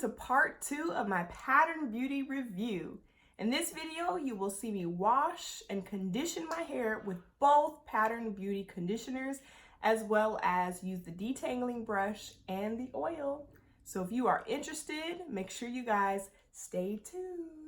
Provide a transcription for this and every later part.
to part 2 of my Pattern Beauty review. In this video, you will see me wash and condition my hair with both Pattern Beauty conditioners, as well as use the detangling brush and the oil. So if you are interested, make sure you guys stay tuned.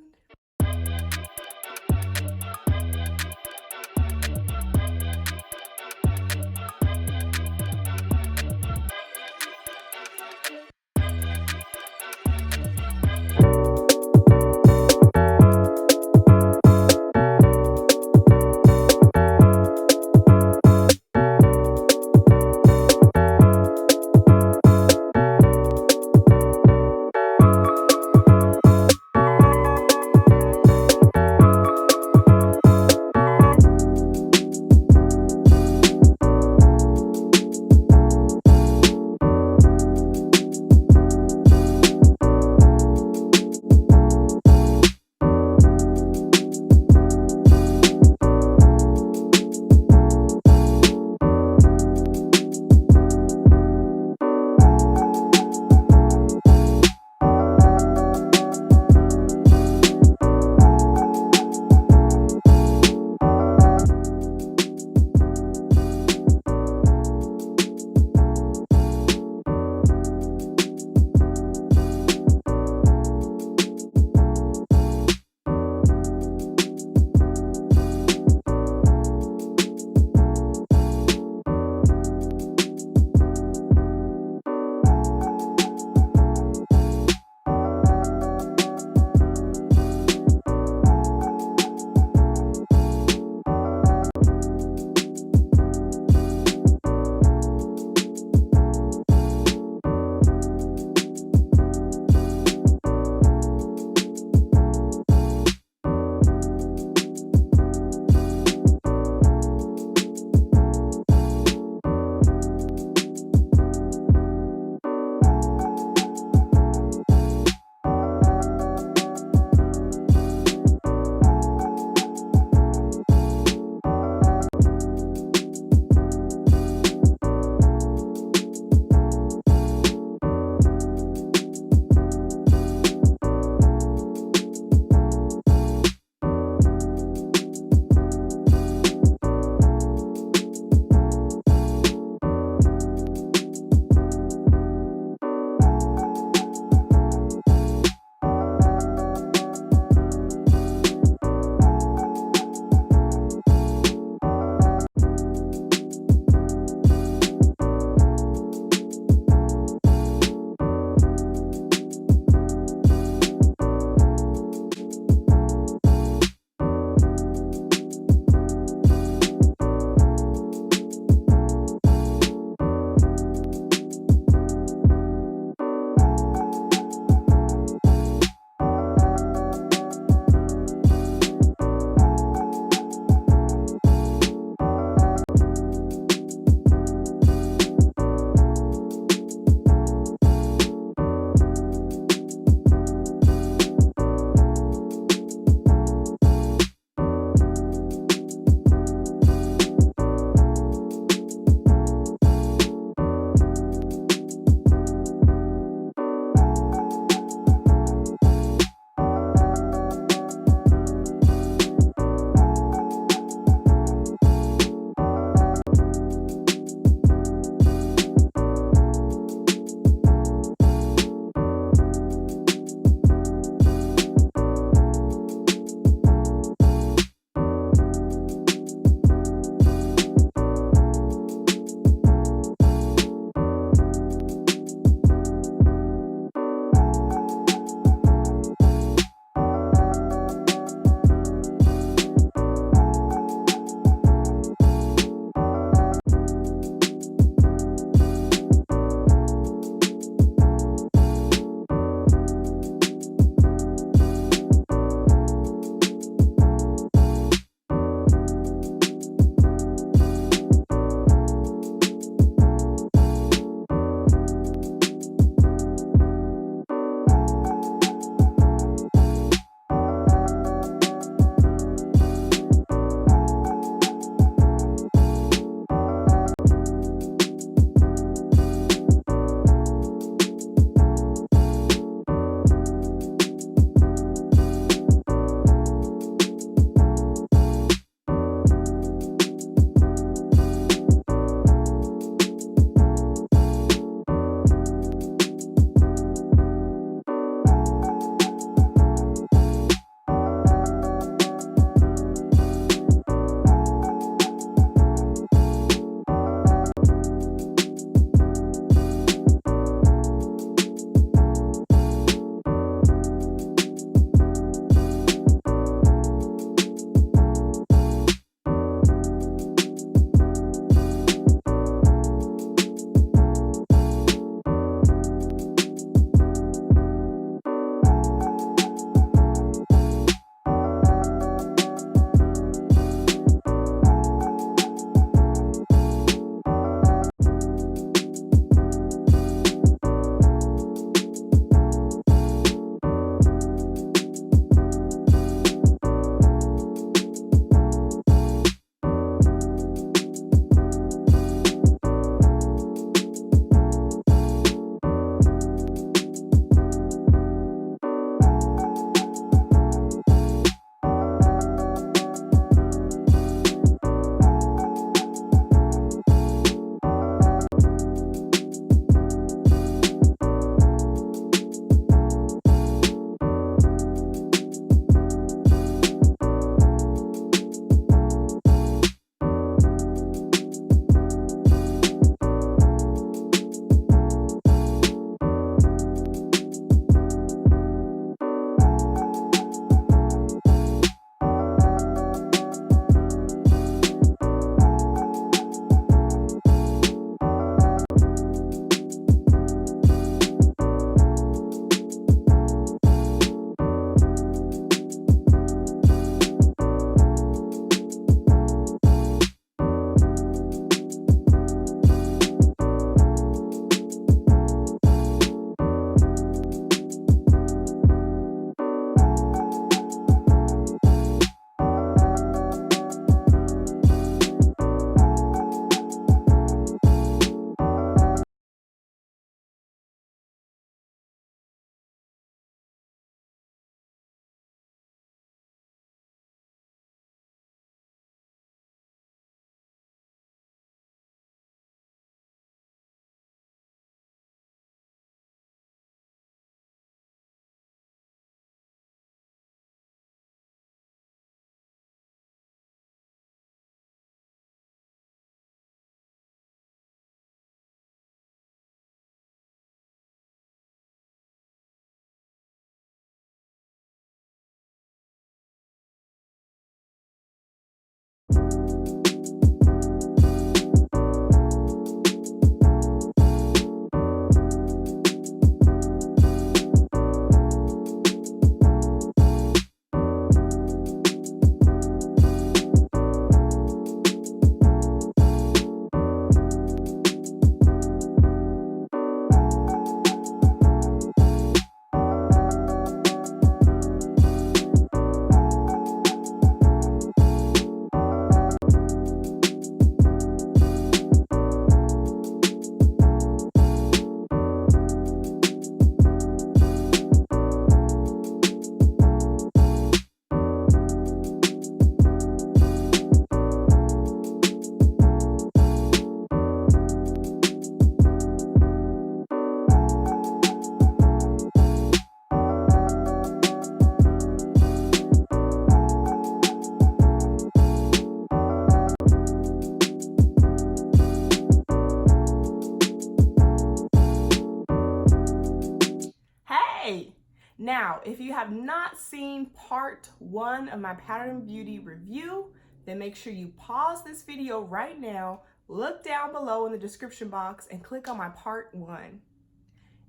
Okay. Now, if you have not seen part 1 of my Pattern Beauty review, then make sure you pause this video right now, look down below in the description box, and click on my part 1.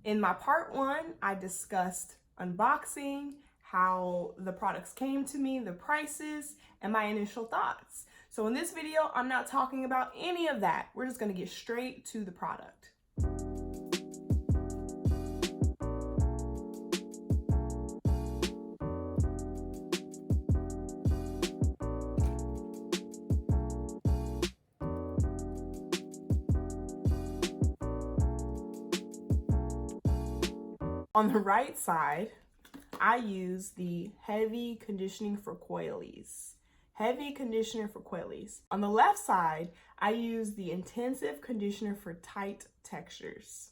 In my part 1, I discussed unboxing, how the products came to me, the prices, and my initial thoughts. So in this video, I'm not talking about any of that. We're just gonna get straight to the product. On the right side, I use the Heavy Conditioning for Coilies. Heavy Conditioner for Coilies. On the left side, I use the Intensive Conditioner for Tight Textures.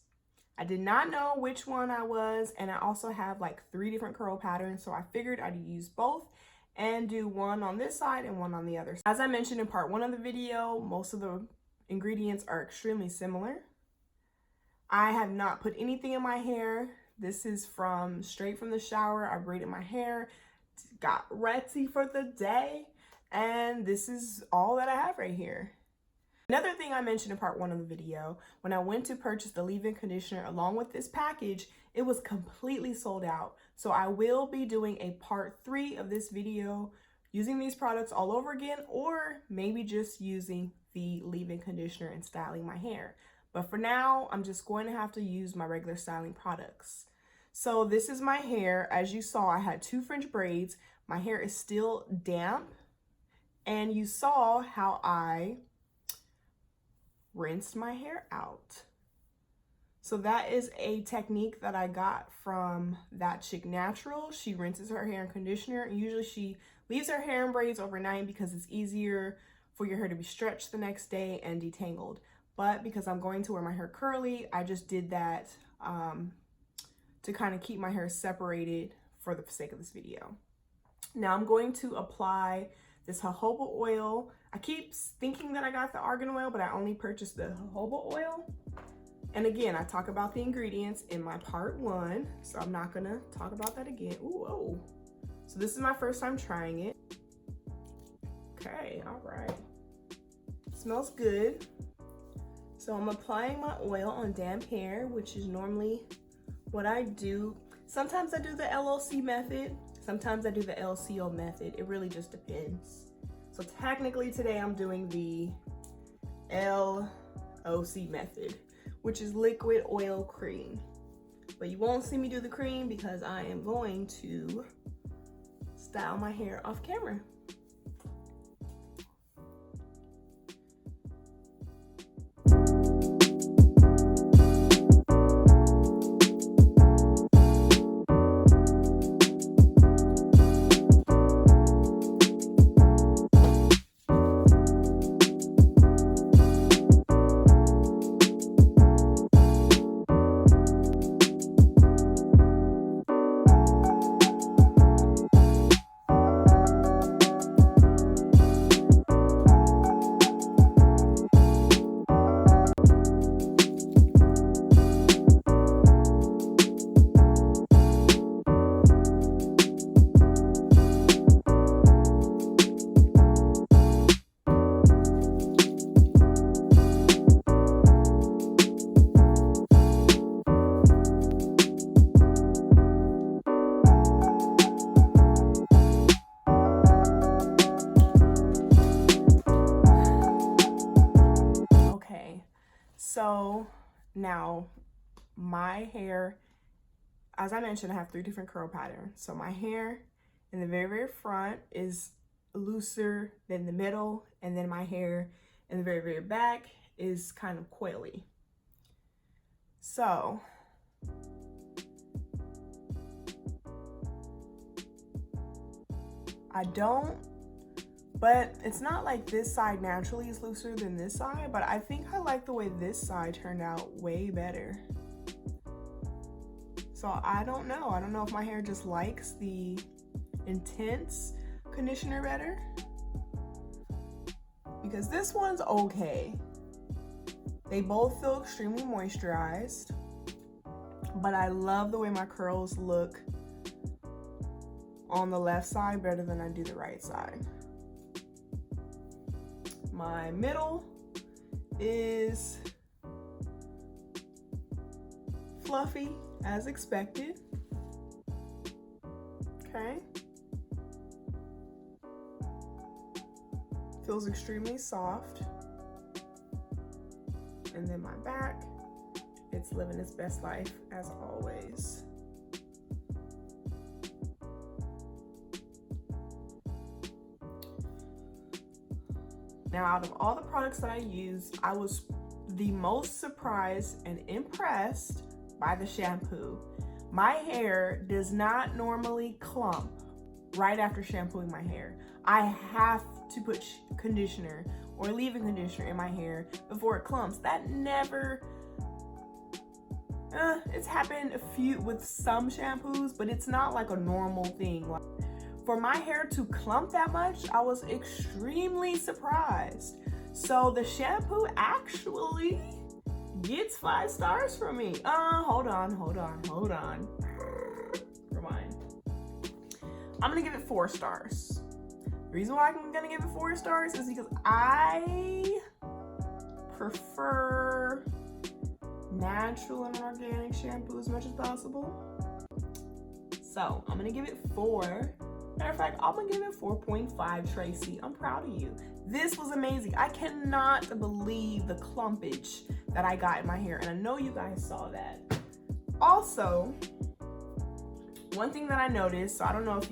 I did not know which one I was, and I also have like 3 different curl patterns, so I figured I'd use both and do one on this side and one on the other. As I mentioned in part 1 of the video, most of the ingredients are extremely similar. I have not put anything in my hair. This is straight from the shower. I braided my hair, got ready for the day, and this is all that I have right here. Another thing I mentioned in part 1 of the video, when I went to purchase the leave-in conditioner along with this package, it was completely sold out. So I will be doing a part 3 of this video using these products all over again, or maybe just using the leave-in conditioner and styling my hair. But for now, I'm just going to have to use my regular styling products. So this is my hair. As you saw, I had 2 French braids. My hair is still damp. And you saw how I rinsed my hair out. So that is a technique that I got from That Chick Natural. She rinses her hair in conditioner. And usually she leaves her hair in braids overnight because it's easier for your hair to be stretched the next day and detangled. But because I'm going to wear my hair curly, I just did that to kind of keep my hair separated for the sake of this video. Now I'm going to apply this jojoba oil. I keep thinking that I got the argan oil, but I only purchased the jojoba oil. And again, I talk about the ingredients in my part 1, so I'm not gonna talk about that again. Ooh, oh. So this is my first time trying it. Okay, all right. Smells good. So I'm applying my oil on damp hair, which is normally what I do. Sometimes I do the LOC method. Sometimes I do the LCO method. It really just depends. So technically today I'm doing the LOC method, which is liquid oil cream. But you won't see me do the cream because I am going to style my hair off camera. So now my hair, as I mentioned, I have 3 different curl patterns. So my hair in the very, very front is looser than the middle, and then my hair in the very, very back is kind of coily. So but it's not like this side naturally is looser than this side, but I think I like the way this side turned out way better. So I don't know if my hair just likes the intense conditioner better, because this one's okay. They both feel extremely moisturized. but I love the way my curls look on the left side better than I do the right side. My middle is fluffy as expected. Okay. Feels extremely soft. And then my back, it's living its best life as always. Now, out of all the products that I used, I was the most surprised and impressed by the shampoo. My hair does not normally clump right after shampooing my hair. I have to put conditioner or leave-in conditioner in my hair before it clumps. That never, it's happened with some shampoos, but it's not like a normal thing. Like, for my hair to clump that much, I was extremely surprised. So the shampoo actually gets 5 stars from me. Hold on. Rewind. I'm gonna give it 4 stars. The reason why I'm gonna give it 4 stars is because I prefer natural and organic shampoo as much as possible. So I'm gonna give it 4. Matter of fact, I'm gonna give it 4.5, Tracee. I'm proud of you. This was amazing. I cannot believe the clumpage that I got in my hair, and I know you guys saw that. Also, one thing that I noticed, so I don't know if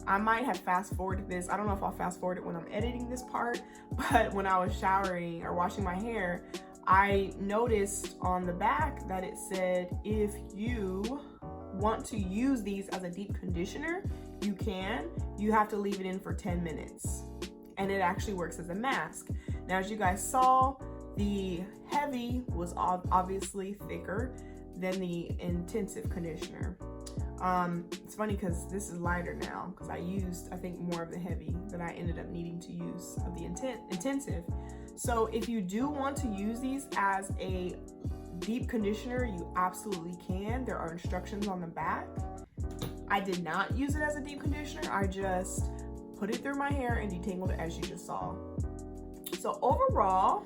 I might have fast forwarded this. I don't know if I'll fast forward it when I'm editing this part, but when I was showering or washing my hair, I noticed on the back that it said, if you want to use these as a deep conditioner, you can. You have to leave it in for 10 minutes. And it actually works as a mask. Now, as you guys saw, the heavy was obviously thicker than the intensive conditioner. It's funny because this is lighter now because I used, I think, more of the heavy than I ended up needing to use of the intensive. So if you do want to use these as a deep conditioner, you absolutely can. There are instructions on the back. I did not use it as a deep conditioner. I just put it through my hair and detangled it as you just saw. So overall,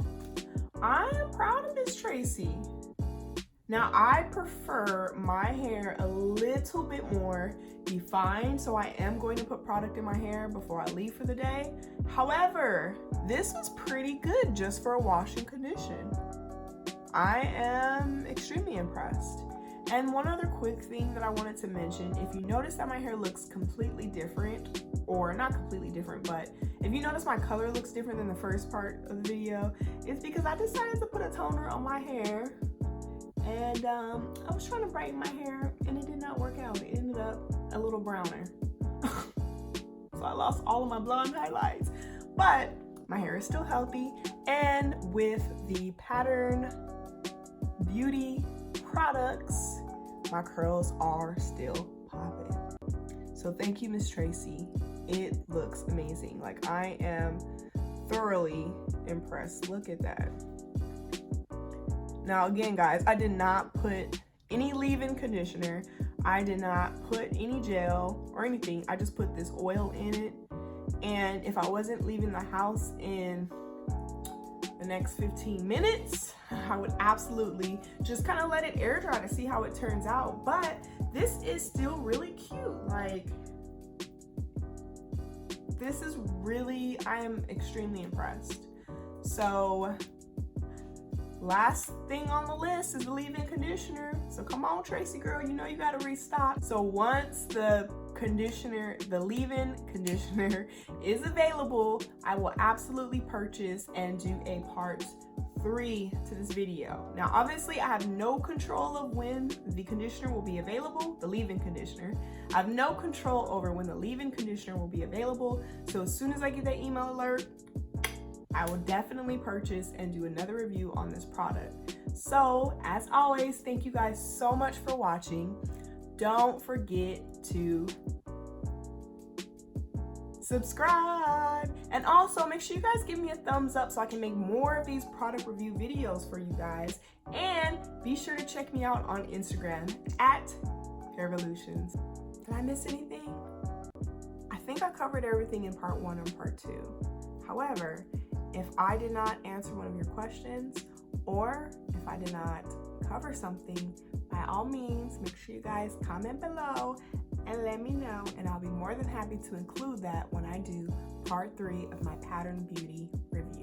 I am proud of Miss Tracee. Now, I prefer my hair a little bit more defined, so I am going to put product in my hair before I leave for the day. However, this was pretty good just for a wash and condition. I am extremely impressed. And one other quick thing that I wanted to mention, if you notice that my hair looks completely different, or not completely different, but if you notice my color looks different than the first part of the video, it's because I decided to put a toner on my hair, and I was trying to brighten my hair, and it did not work out. It ended up a little browner. So I lost all of my blonde highlights, but my hair is still healthy, and with the Pattern Beauty products, my curls are still popping. So thank you, Miss Tracee. It looks amazing. Like, I am thoroughly impressed. Look at that. Now again, guys, I did not put any leave-in conditioner. I did not put any gel or anything. I just put this oil in it. And if I wasn't leaving the house in the next 15 minutes, I would absolutely just kind of let it air dry to see how it turns out. But this is still really cute. Like, this is really, I am extremely impressed. So last thing on the list is the leave-in conditioner. So come on, Tracee girl, you know you gotta restock. So once the conditioner, the leave-in conditioner is available, I will absolutely purchase and do a part 3 to this video. Now, obviously, I have no control of when the conditioner will be available, the leave-in conditioner. I have no control over when the leave-in conditioner will be available. So as soon as I get that email alert, I will definitely purchase and do another review on this product. So, as always, thank you guys so much for watching. Don't forget to subscribe, and also make sure you guys give me a thumbs up so I can make more of these product review videos for you guys. And be sure to check me out on Instagram at Hairvolutions. Did I miss anything? I think I covered everything in part 1 and part 2. However, if I did not answer one of your questions, or if I did not cover something, by all means, make sure you guys comment below and let me know, and I'll be more than happy to include that when I do part 3 of my Pattern Beauty review.